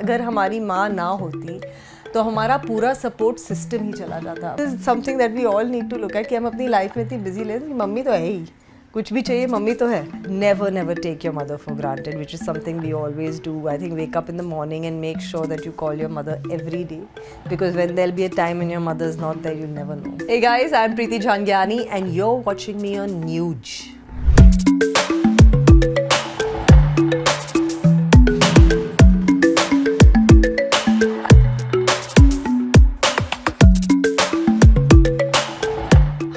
अगर हमारी माँ ना होती तो हमारा पूरा सपोर्ट सिस्टम ही चला जाता। This is something that we all need to look at कि हम अपनी लाइफ में इतनी बिजी लेते, मम्मी तो है ही, कुछ भी चाहिए मम्मी तो है। Never take your mother for granted, which is something we always do. I think wake up in the morning and make sure that you call your mother every day, because when there be a time when your mother is not there, you never know. Hey guys, I'm Preeti Jhangiani and you're watching me on Nuge.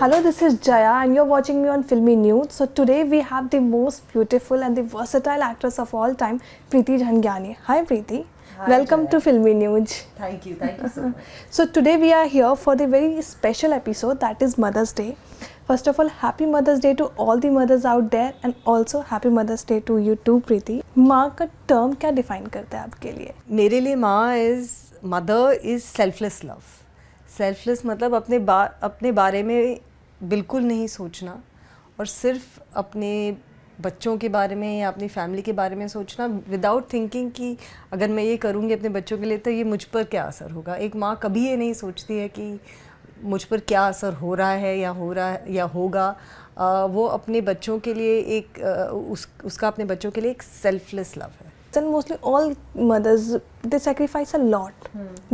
Hello, this is Jaya and you're watching me on Filmy Nude. So today we have the most beautiful and the versatile actress of all time, Preeti Jhangiani. Hi Preeti. Hi, welcome Jaya. to Filmy Nude. Thank you so much. So today we are here for the very special episode that is Mother's Day. First of all, happy Mother's Day to all the mothers out there and also happy Mother's Day to you too Preeti. माँ का term क्या define करता है आपके लिए? मेरे लिए माँ mother is selfless love. Selfless मतलब अपने बारे में बिल्कुल नहीं सोचना और सिर्फ अपने बच्चों के बारे में या अपनी फैमिली के बारे में सोचना विदाउट थिंकिंग कि अगर मैं ये करूँगी अपने बच्चों के लिए तो ये मुझ पर क्या असर होगा। एक माँ कभी ये नहीं सोचती है कि मुझ पर क्या असर हो रहा है या होगा। वो अपने बच्चों के लिए उसका अपने बच्चों के लिए एक सेल्फलेस लव है। And mostly all mothers, they sacrifice a lot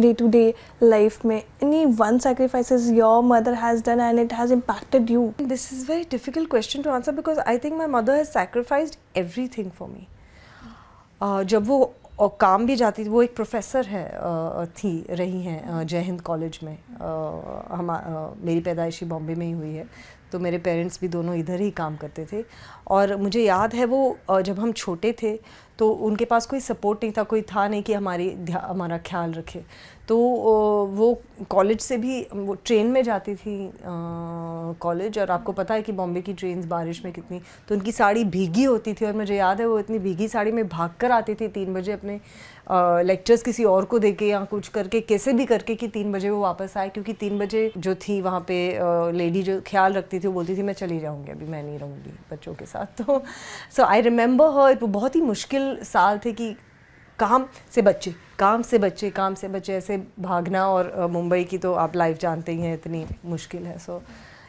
day to day life में. Any one sacrifices your mother has done and it has impacted you? This is a very difficult question to answer because I think my mother has sacrificed everything for me. जब वो काम भी जाती थी, वो एक professor रही हैं जय हिंद कॉलेज में। मेरी पैदाइशी बॉम्बे में ही हुई है, तो मेरे पेरेंट्स भी दोनों इधर ही काम करते थे। और मुझे याद है वो जब हम छोटे थे तो उनके पास कोई सपोर्ट नहीं था, कोई था नहीं कि हमारा ख्याल रखे। तो वो कॉलेज से भी वो ट्रेन में जाती थी कॉलेज, और आपको पता है कि बॉम्बे की ट्रेन्स बारिश में कितनी, तो उनकी साड़ी भीगी होती थी। और मुझे याद है वो इतनी भीगी साड़ी में भाग कर आती थी 3 बजे अपने लेक्चर्स किसी और को देके या कुछ करके, कैसे भी करके कि 3 बजे वो वापस आए, क्योंकि 3 बजे जो थी वहाँ पे लेडी जो ख्याल रखती थी वो बोलती थी मैं चली जाऊँगी, अभी मैं नहीं रहूँगी बच्चों के साथ। तो सो आई रिमेंबर हर। वो बहुत ही मुश्किल साल थे कि काम से बच्चे ऐसे भागना, और मुंबई की तो आप लाइफ जानते ही हैं इतनी मुश्किल है। सो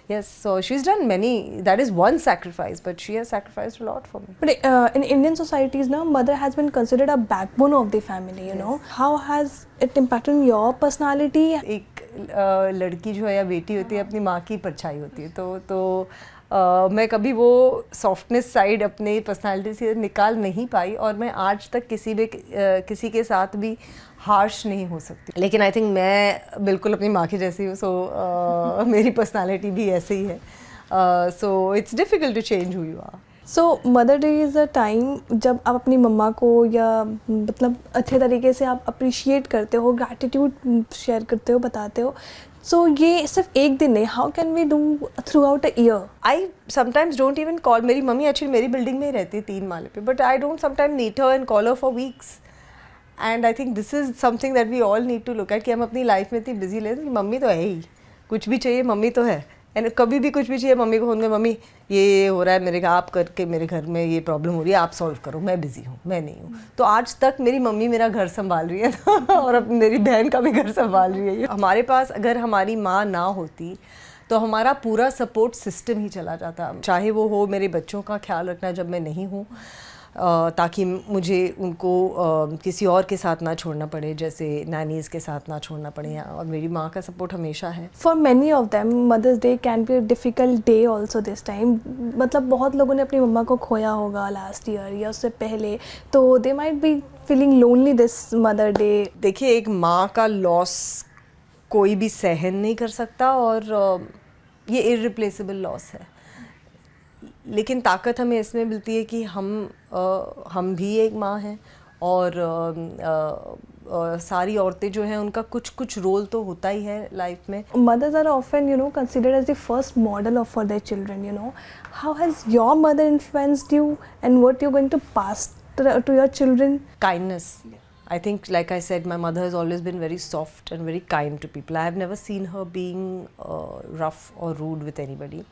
yes, so she's done many, that is one sacrifice, but she has sacrificed a lot for me. But in Indian societies now, mother has been considered a backbone of the family, you know. How has it impacted your personality? एक लड़की जो है या बेटी होती है अपनी माँ की परछाई होती है, तो मैं कभी वो सॉफ्टनेस साइड अपने पर्सनालिटी से निकाल नहीं पाई, और मैं आज तक किसी के साथ भी हार्श नहीं हो सकती। लेकिन आई थिंक मैं बिल्कुल अपनी माँ की जैसी हूँ, सो मेरी पर्सनालिटी भी ऐसे ही है। So it's difficult to change who you are. So mother day is a time जब आप अपनी मम्मा को या मतलब अच्छे तरीके से आप अप्रिशिएट करते हो, ग्रैटिट्यूड शेयर करते हो, बताते हो। सो ये सिर्फ एक दिन नहीं, how can we do throughout a year? I sometimes don't even call. मेरी मम्मी एक्चुअली मेरी बिल्डिंग में ही रहती है 3 माले पे, but I don't sometime meet her and call her for weeks. And I think this is something that we all need to look at कि हम अपनी लाइफ में इतनी बिजी लेते हैं कि मम्मी तो है ही, कुछ भी चाहिए मम्मी तो है। एंड कभी भी कुछ भी चाहिए मम्मी को फोन कर, मम्मी ये हो रहा है मेरे घर में ये प्रॉब्लम हो रही है, आप सॉल्व करो, मैं बिजी हूँ, मैं नहीं हूँ। तो आज तक मेरी मम्मी मेरा घर संभाल रही है और अब मेरी बहन का भी घर संभाल रही है। हमारे पास अगर हमारी माँ ना होती तो हमारा पूरा सपोर्ट सिस्टम ही चला जाता, चाहे वो हो मेरे बच्चों का ख्याल रखना जब मैं नहीं हूँ, ताकि मुझे उनको किसी और के साथ ना छोड़ना पड़े, जैसे नैनीज़ के साथ ना छोड़ना पड़े, और मेरी माँ का सपोर्ट हमेशा है। For many of them mother's day can be a difficult day also this time. मतलब बहुत लोगों ने अपनी मम्मा को खोया होगा लास्ट ईयर या उससे पहले, तो they might be feeling lonely this mother day. देखिए, एक माँ का लॉस कोई भी सहन नहीं कर सकता, और ये इररिप्लेसेबल लॉस है। लेकिन ताकत हमें इसमें मिलती है कि हम भी एक माँ हैं, और सारी औरतें जो हैं उनका कुछ रोल तो होता ही है लाइफ में। Mothers are often, you know, considered as the first model for their children, you know. How has your mother influenced you and what you're going to pass to your children? Kindness. I think, like I said, my mother has always been very soft and very kind to people. I have never seen her being rough or rude with anybody.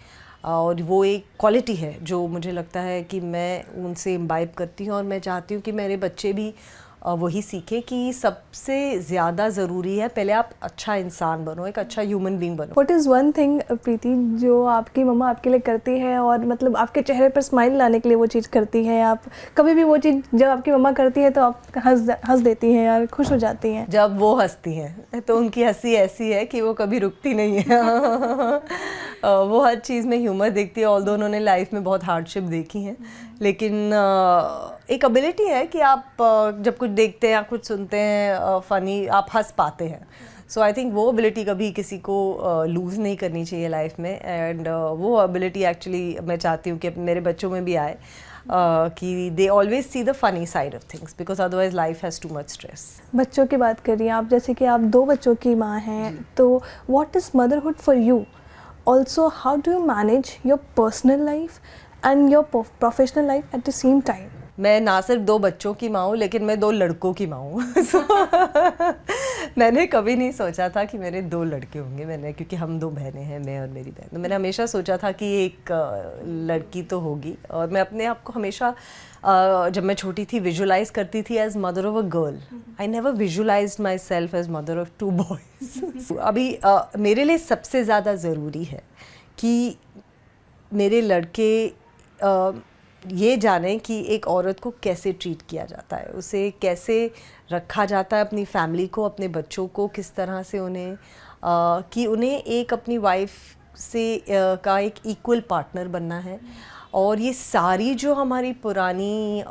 और वो एक quality है जो मुझे लगता है कि मैं उनसे इम्बाइब करती हूँ, और मैं चाहती हूँ कि मेरे बच्चे भी वही सीखे कि सबसे ज़्यादा ज़रूरी है पहले आप अच्छा इंसान बनो, एक अच्छा ह्यूमन बीइंग बनो। व्हाट इज़ वन थिंग प्रीति जो आपकी मम्मा आपके लिए करती है और मतलब आपके चेहरे पर स्माइल लाने के लिए वो चीज़ करती है? आप कभी भी वो चीज़ जब आपकी मम्मा करती है तो आप हंस देती हैं यार, खुश हो जाती हैं? जब वो हंसती हैं तो उनकी हंसी ऐसी है कि वो कभी रुकती नहीं है। वो हर चीज़ में ह्यूमर देखती है, ऑल्दो उन्होंने लाइफ में बहुत हार्डशिप देखी हैं, लेकिन एक एबिलिटी है कि आप जब कुछ देखते हैं या कुछ सुनते हैं फ़नी, आप हंस पाते हैं। सो आई थिंक वो एबिलिटी कभी किसी को लूज़ नहीं करनी चाहिए लाइफ में, एंड वो एबिलिटी एक्चुअली मैं चाहती हूँ कि मेरे बच्चों में भी आए, कि they always see the funny side of things, because otherwise life has too much stress. बच्चों की बात करिए आप, जैसे कि आप 2 बच्चों की माँ हैं, तो what is motherhood for you? Also how do you manage your personal life and your professional life at the same time? मैं ना सिर्फ 2 बच्चों की माँ हूँ, लेकिन मैं 2 लड़कों की माँ हूँ। So, मैंने कभी नहीं सोचा था कि मेरे 2 लड़के होंगे, क्योंकि हम 2 बहनें हैं, मैं और मेरी बहन। तो मैंने हमेशा सोचा था कि एक लड़की तो होगी, और मैं अपने आप को हमेशा जब मैं छोटी थी विजुलाइज करती थी as mother of a girl. I never visualised myself as mother of 2 boys. अभी मेरे लिए सबसे ज़्यादा ज़रूरी है कि मेरे लड़के ये जाने कि एक औरत को कैसे ट्रीट किया जाता है, उसे कैसे रखा जाता है, अपनी फैमिली को, अपने बच्चों को किस तरह से उन्हें कि उन्हें एक अपनी वाइफ से का एक इक्वल पार्टनर बनना है। और ये सारी जो हमारी पुरानी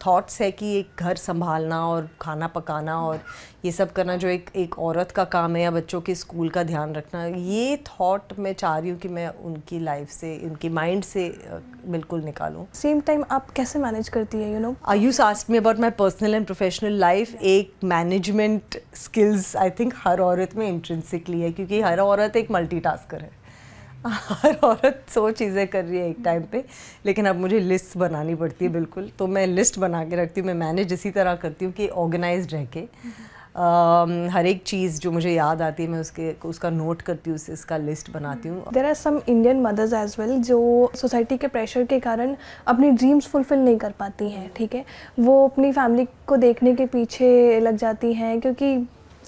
थॉट्स है कि एक घर संभालना और खाना पकाना और ये सब करना जो एक औरत का काम है, या बच्चों के स्कूल का ध्यान रखना, ये थॉट मैं चाह रही हूँ कि मैं उनकी लाइफ से, उनकी माइंड से बिल्कुल निकालूं। सेम टाइम आप कैसे मैनेज करती है, you know? You asked me about my personal and professional life। एक मैनेजमेंट स्किल्स आई थिंक हर औरत में इंट्रिंसिकली है, क्योंकि हर औरत एक मल्टीटास्कर है। हर औरत 100 चीज़ें कर रही है एक टाइम पे, लेकिन अब मुझे लिस्ट बनानी पड़ती है बिल्कुल, तो मैं लिस्ट बना के रखती हूँ। मैं मैनेज इसी तरह करती हूँ कि ऑर्गेनाइज्ड रह के हर एक चीज़ जो मुझे याद आती है मैं उसका नोट करती हूँ, इसका लिस्ट बनाती हूँ। There are some Indian mothers as well जो सोसाइटी के प्रेशर के कारण अपनी ड्रीम्स फुलफिल नहीं कर पाती हैं, ठीक है? वो अपनी फैमिली को देखने के पीछे लग जाती हैं, क्योंकि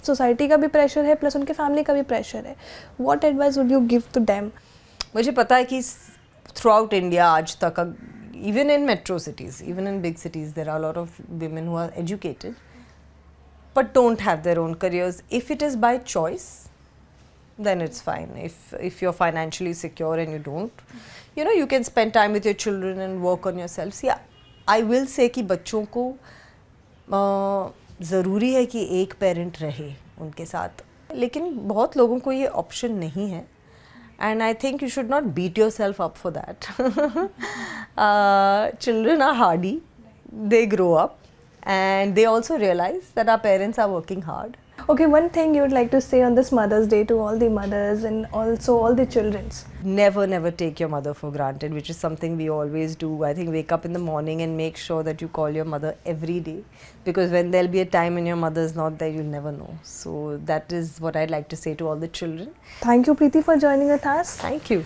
सोसाइटी का भी प्रेशर है प्लस उनके फैमिली का भी प्रेशर है। What advice would you give to them? मुझे पता है कि थ्रू आउट इंडिया आज तक, even in metro cities, even in big cities, there are lot of women who are educated but don't have their own careers. If it is by choice, then it's fine. If you're financially secure and you don't, you can spend time with your children and work on yourself. See, I will say कि बच्चों को ज़रूरी है कि एक parent रहे उनके साथ, लेकिन बहुत लोगों को ये ऑप्शन नहीं है, and I think you should not beat yourself up for that. Children are hardy, they grow up, and they also realize that our parents are working hard. Okay, one thing you would like to say on this Mother's Day to all the mothers and also all the childrens? Never take your mother for granted, which is something we always do. I think wake up in the morning and make sure that you call your mother every day, because when there'll be a time when your mother is not there, you'll never know. So that is what I'd like to say to all the children. Thank you, Preeti, for joining with us. Thank you.